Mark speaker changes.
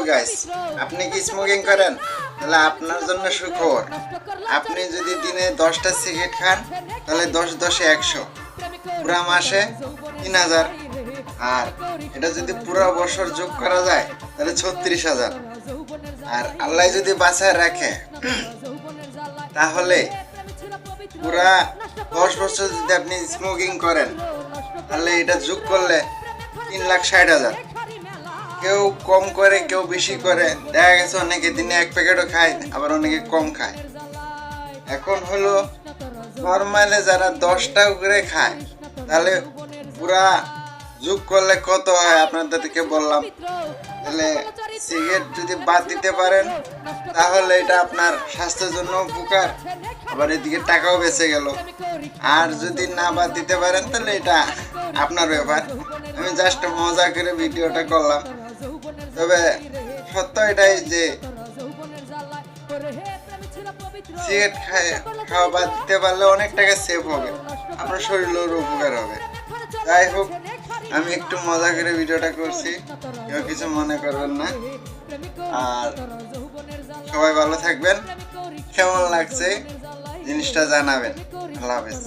Speaker 1: Guys, আপনি কি smoking করেন? তাহলে আপনার জন্য সুখবর। আপনি যদি দিনে 10টা সিগারেট খান তাহলে 10 100, পুরা মাসে 3000। আর এটা যদি পুরো বছর যোগ করা যায় তাহলে 36,000। আর আল্লাহ যদি বাঁচায় রাখে তাহলে পুরা 10 বছর যদি আপনি স্মোকিং করেন তাহলে এটা যোগ করলে 3,60,000। কেউ কম করে কেউ বেশি করে, দেখা গেছে অনেকে দিনে 1 প্যাকেটও খায়, আবার অনেকে কম খায়। এখন হলো নর্মালে যারা 10টা করে খায় তাহলে পুরা যোগ করলে কত হয় আপনাদেরকে বললাম। তাহলে সিগারেট যদি বাদ দিতে পারেন তাহলে এটা আপনার স্বাস্থ্যের জন্য উপকার, আবার এদিকে টাকাও বেঁচে গেল। আর যদি না বাদ দিতে পারেন তাহলে এটা আপনার ব্যাপার। আমি জাস্ট মজা করে ভিডিওটা করলাম। তবে সত্য এটাই যে সিগারেট খাওয়া বাদ দিতে পারলে অনেক টাকা সেভ হবে, আপনার শরীরের উপকার হবে। যাই হোক, আমি একটু মজা করে ভিডিওটা করছি, কেউ কিছু মনে করবেন না। আর সবাই ভালো থাকবেন, কেমন লাগছে জিনিসটা জানাবেন। আল্লাহ হাফেজ।